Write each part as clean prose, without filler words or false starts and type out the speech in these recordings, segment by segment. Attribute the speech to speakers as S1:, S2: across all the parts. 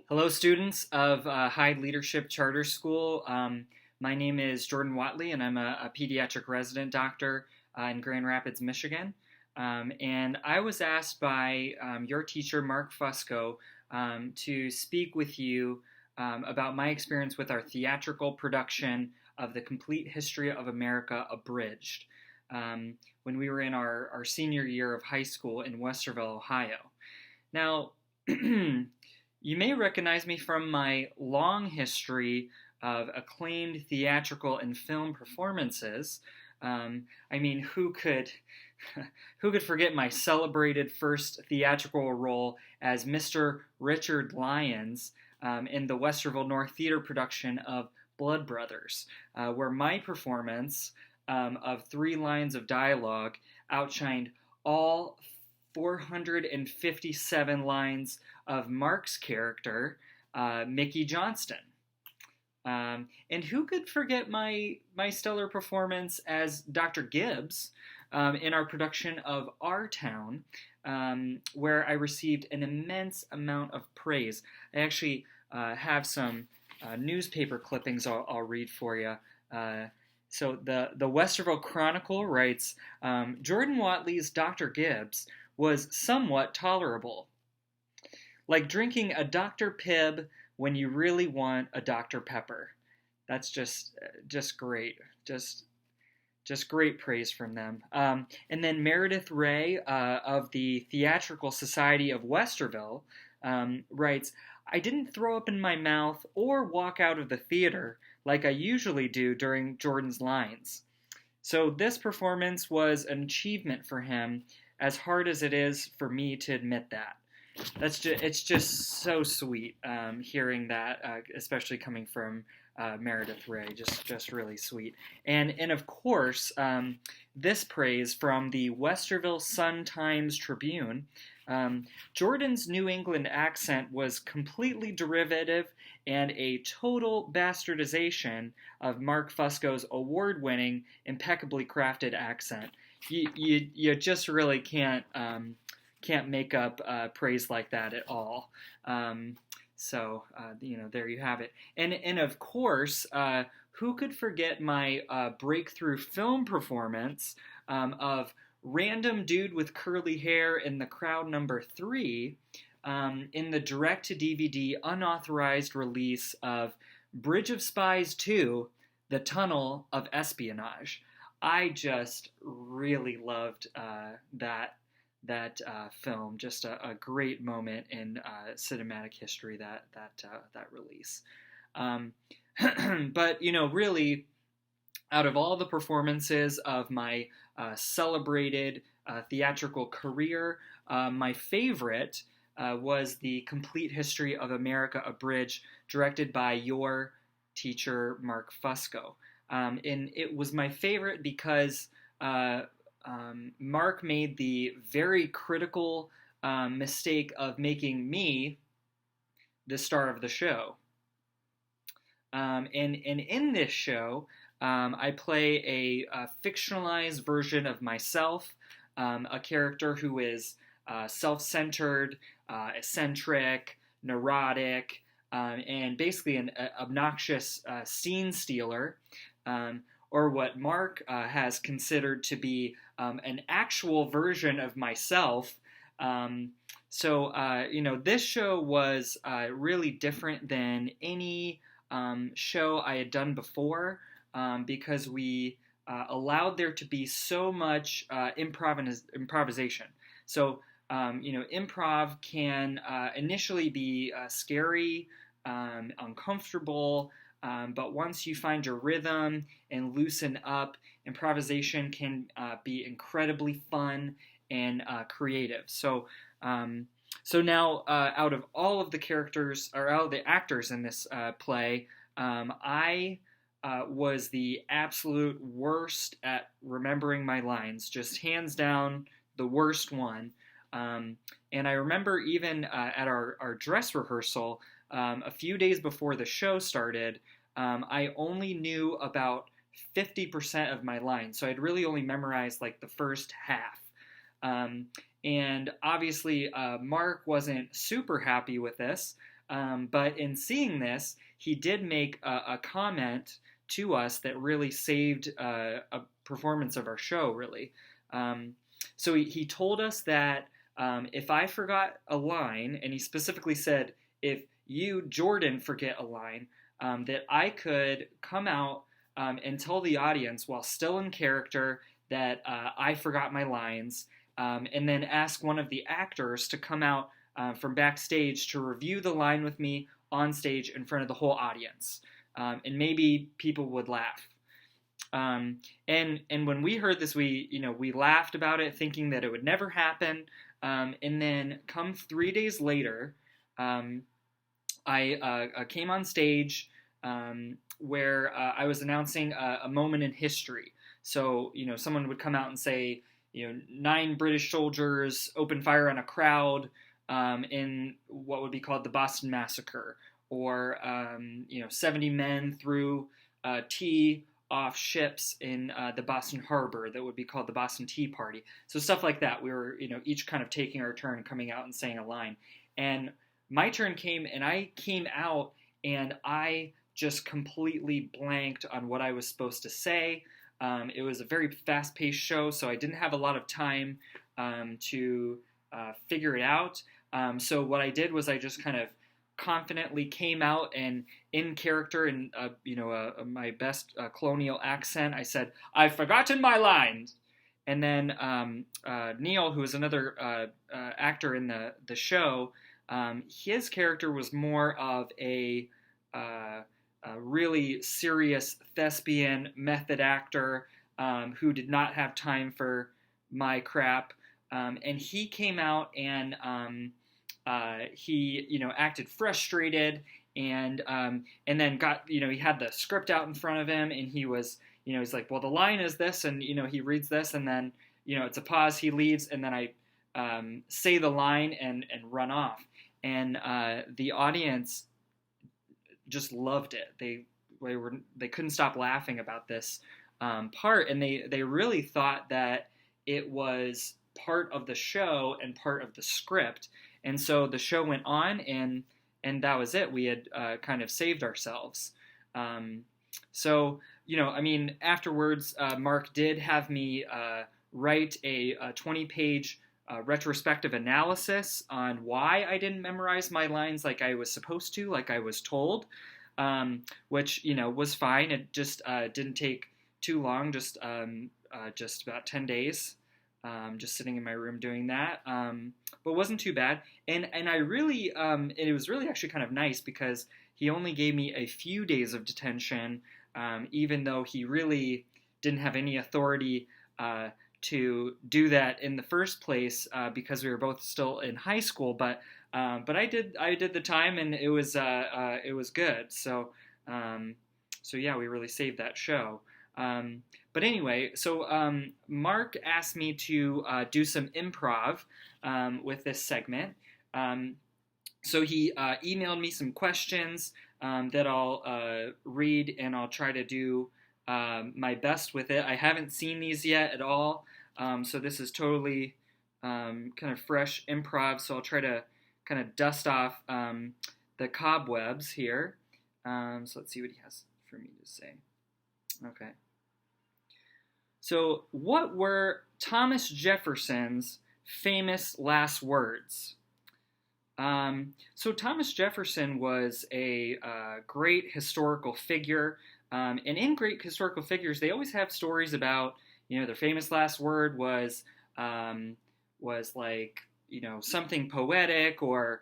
S1: Hello, students of Hyde Leadership Charter School. My name is Jordan Watley, and I'm a pediatric resident doctor in Grand Rapids, Michigan. And I was asked by your teacher, Mark Fusco, to speak with you about my experience with our theatrical production of The Complete History of America Abridged when we were in our senior year of high school in Westerville, Ohio. Now, you may recognize me from my long history of acclaimed theatrical and film performances. Who could who could forget my celebrated first theatrical role as Mr. Richard Lyons in the Westerville North Theater production of Blood Brothers, where my performance of 3 lines of dialogue outshined all 457 lines of Mark's character, Mickey Johnston. And who could forget my stellar performance as Dr. Gibbs in our production of Our Town, where I received an immense amount of praise. I actually have some newspaper clippings I'll read for you. So the Westerville Chronicle writes, Jordan Watley's Dr. Gibbs was somewhat tolerable. Like drinking a Dr. Pibb when you really want a Dr. Pepper. That's just great. Just great praise from them. And then Meredith Ray of the Theatrical Society of Westerville writes, I didn't throw up in my mouth or walk out of the theater like I usually do during Jordan's lines. So this performance was an achievement for him, as hard as it is for me to admit that. It's just so sweet hearing that, especially coming from Meredith Ray. Just really sweet. And of course, this praise from the Westerville Sun-Times Tribune. Jordan's New England accent was completely derivative and a total bastardization of Mark Fusco's award-winning, impeccably crafted accent. You just really can't make up praise like that at all. So there you have it. And of course, who could forget my breakthrough film performance of Random Dude with Curly Hair in the Crowd number 3 in the direct-to-DVD unauthorized release of Bridge of Spies 2, The Tunnel of Espionage. I just really loved that film. Just a great moment in cinematic history, that release. But really, out of all the performances of my celebrated theatrical career, my favorite was The Complete History of America Abridged, directed by your teacher, Mark Fusco. And it was my favorite because Mark made the very critical mistake of making me the star of the show. And in this show, I play a fictionalized version of myself, a character who is self-centered, eccentric, neurotic, and basically an obnoxious scene stealer, or what Mark has considered to be an actual version of myself. This show was really different than any show I had done before because we allowed there to be so much improvisation. So, improv can initially be scary, uncomfortable, but once you find your rhythm and loosen up, improvisation can be incredibly fun and creative. So now, out of all of the characters, or all of the actors in this play, I was the absolute worst at remembering my lines, just hands down the worst one. And I remember even at our dress rehearsal, a few days before the show started, I only knew about 50% of my lines. So I'd really only memorized like the first half. And obviously, Mark wasn't super happy with this. But in seeing this, he did make a comment to us that really saved a performance of our show, really. So he told us that if I forgot a line, and he specifically said, if you, Jordan, forget a line, that I could come out and tell the audience while still in character that I forgot my lines, and then ask one of the actors to come out from backstage to review the line with me on stage in front of the whole audience. And maybe people would laugh. And when we heard this, we laughed about it, thinking that it would never happen. And then come 3 days later, I came on stage where I was announcing a moment in history. So, someone would come out and say, 9 British soldiers opened fire on a crowd in what would be called the Boston Massacre, or 70 men threw tea off ships in the Boston Harbor that would be called the Boston Tea Party. So stuff like that. We were each kind of taking our turn, coming out and saying a line. And my turn came, and I came out, and I just completely blanked on what I was supposed to say. It was a very fast-paced show, so I didn't have a lot of time to figure it out. So what I did was I just kind of confidently came out, and in character, in my best colonial accent, I said, "I've forgotten my lines." And then Neil, who was another actor in the show, his character was more of a really serious thespian method actor who did not have time for my crap. And he came out, and he acted frustrated, and then got, he had the script out in front of him, and he was, he's like, well, the line is this, and he reads this, and then it's a pause, he leaves, and then I say the line and run off, and the audience just loved it. They couldn't stop laughing about this part, and they really thought that it was part of the show and part of the script. And so the show went on, and that was it. We had kind of saved ourselves. So afterwards, Mark did have me write a 20-page retrospective analysis on why I didn't memorize my lines like I was supposed to, like I was told, which, was fine. It just didn't take too long, just about 10 days. Just sitting in my room doing that, but wasn't too bad. And I really, it was really actually kind of nice, because he only gave me a few days of detention, even though he really didn't have any authority to do that in the first place, because we were both still in high school. But I did the time, and it was good. So yeah, we really saved that show. But anyway, so Mark asked me to do some improv with this segment. So he emailed me some questions that I'll read, and I'll try to do my best with it. I haven't seen these yet at all, so this is totally kind of fresh improv, so I'll try to kind of dust off the cobwebs here. So let's see what he has for me to say. Okay. So, what were Thomas Jefferson's famous last words? So Thomas Jefferson was a great historical figure, and in great historical figures, they always have stories about, their famous last word was like, something poetic, or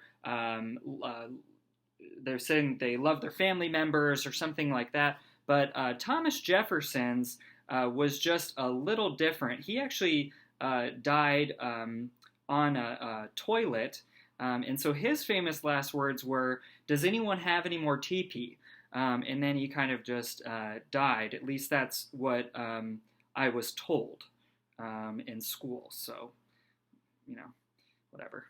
S1: they're saying they love their family members or something like that. But Thomas Jefferson's was just a little different. He actually died on a toilet, and so his famous last words were, "Does anyone have any more TP?" And then he kind of just died. At least that's what I was told in school. So, whatever.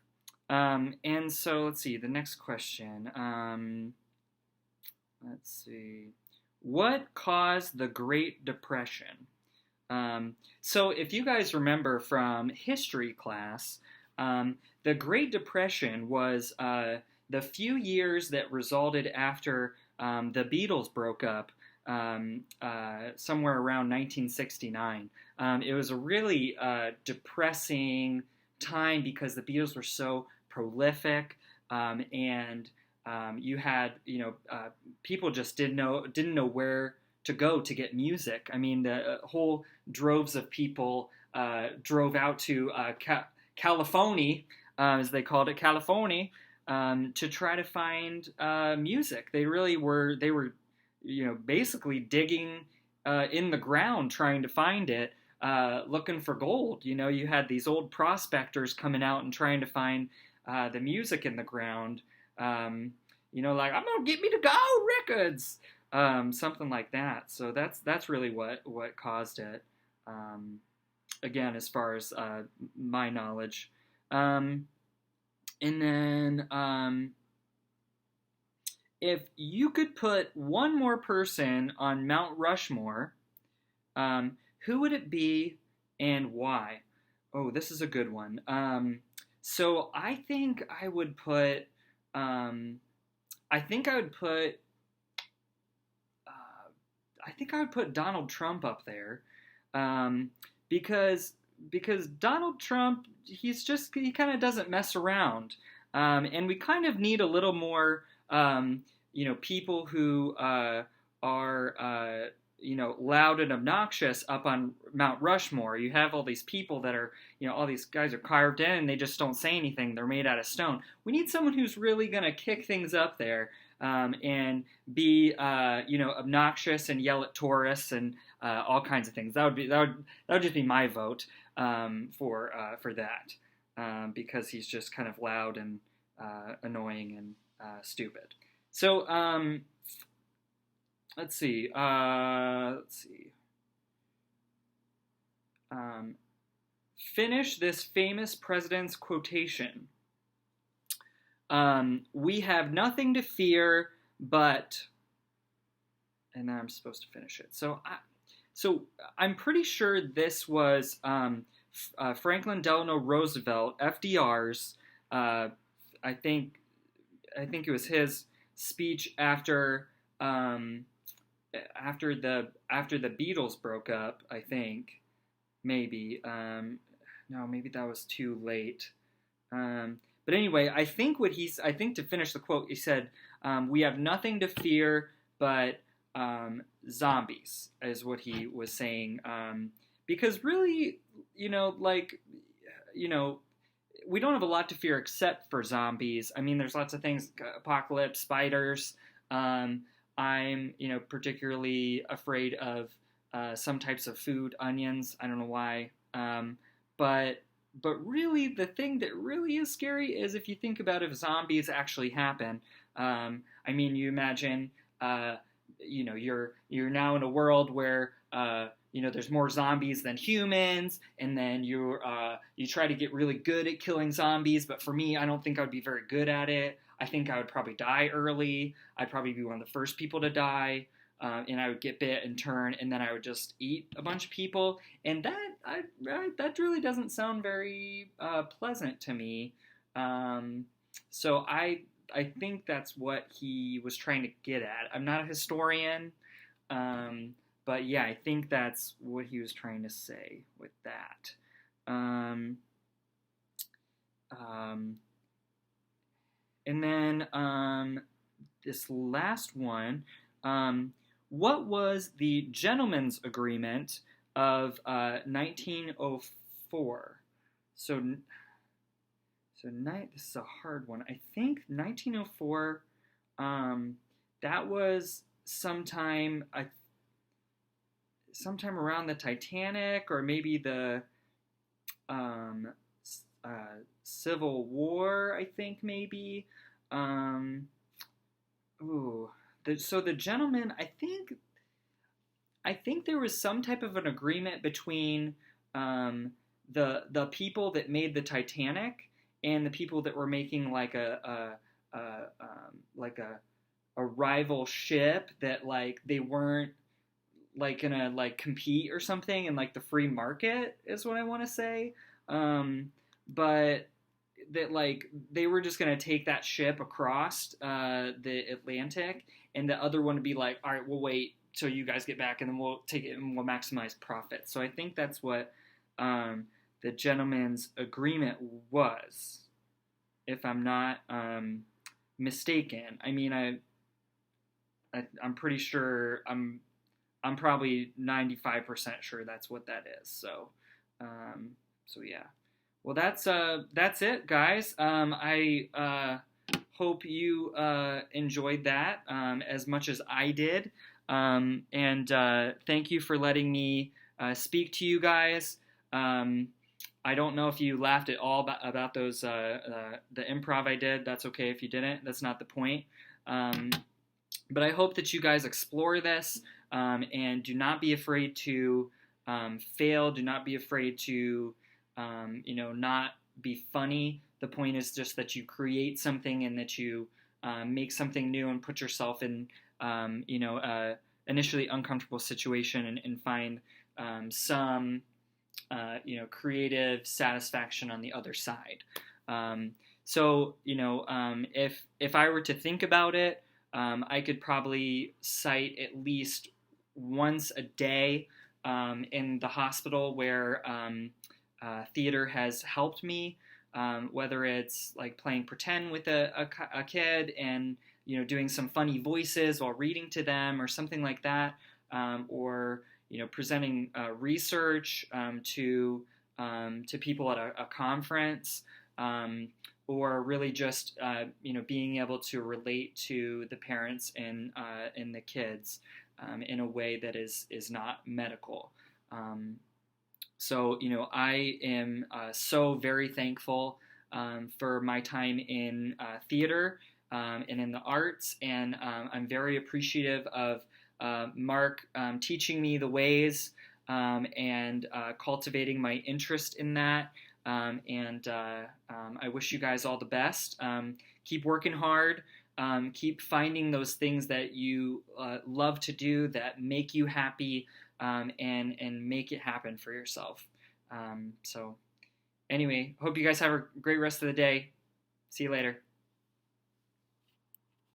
S1: And so let's see, the next question. Let's see. What caused the Great Depression? So if you guys remember from history class, the Great Depression was the few years that resulted after the Beatles broke up, somewhere around 1969. It was a really depressing time because the Beatles were so prolific, and you had people just didn't know where to go to get music. I mean, the whole droves of people drove out to California, as they called it, California, to try to find music. They were basically digging in the ground trying to find it, looking for gold. You had these old prospectors coming out and trying to find the music in the ground. Like, I'm gonna get me the gold records, something like that. So that's really what caused it. Again, as far as my knowledge. And then if you could put one more person on Mount Rushmore, who would it be and why? Oh, this is a good one. So I think I would put Donald Trump up there, because Donald Trump, he kind of doesn't mess around, and we kind of need a little more people who are loud and obnoxious up on Mount Rushmore. You have all these people that are, all these guys are carved in and they just don't say anything. They're made out of stone. We need someone who's really going to kick things up there, and be, obnoxious and yell at tourists and all kinds of things. That would just be my vote for that, because he's just kind of loud and annoying and stupid. So let's see. Finish this famous president's quotation. We have nothing to fear but, and now I'm supposed to finish it. So I'm pretty sure this was Franklin Delano Roosevelt, FDR's. I think it was his speech after the Beatles broke up. I think maybe no, maybe that was too late. But anyway, I think to finish the quote, he said, "We have nothing to fear but zombies," is what he was saying. Because really, we don't have a lot to fear except for zombies. I mean, there's lots of things: apocalypse, spiders. I'm, particularly afraid of some types of food, onions. I don't know why. But really, the thing that really is scary is if you think about if zombies actually happen. I mean, you imagine, you're now in a world where, there's more zombies than humans, and then you try to get really good at killing zombies. But for me, I don't think I would be very good at it. I think I would probably die early. I'd probably be one of the first people to die. And I would get bit and turn, and then I would just eat a bunch of people, and that really doesn't sound very pleasant to me. So I think that's what he was trying to get at. I'm not a historian, but yeah, I think that's what he was trying to say with that. And then this last one. What was the Gentleman's Agreement of 1904? So this is a hard one. I think 1904. That was sometime around the Titanic, or maybe the Civil War. I think maybe. So the gentleman, I think there was some type of an agreement between the people that made the Titanic and the people that were making like a rival ship that like they weren't like gonna like compete or something in like the free market is what I want to say. But that like they were just gonna take that ship across the Atlantic, and the other one would be like, all right, we'll wait till you guys get back, and then we'll take it and we'll maximize profit. So I think that's what the gentleman's agreement was, if I'm not mistaken. I mean, I'm pretty sure I'm probably 95% sure that's what that is. So so yeah. Well, that's it, guys. I hope you enjoyed that as much as I did, and thank you for letting me speak to you guys. I don't know if you laughed at all about those the improv I did. That's okay if you didn't. That's not the point. But I hope that you guys explore this and do not be afraid to fail. Do not be afraid to not be funny. The point is just that you create something and that you make something new and put yourself in, initially uncomfortable situation and find some, creative satisfaction on the other side. If I were to think about it, I could probably cite at least once a day in the hospital where theater has helped me, whether it's like playing pretend with a kid and doing some funny voices while reading to them or something like that, or presenting research to people at a conference, or really just being able to relate to the parents and the kids in a way that is not medical. So I am so very thankful for my time in theater and in the arts, and I'm very appreciative of Mark teaching me the ways and cultivating my interest in that. I wish you guys all the best. Keep working hard. Keep finding those things that you love to do that make you happy, and make it happen for yourself. So anyway, hope you guys have a great rest of the day. See you later.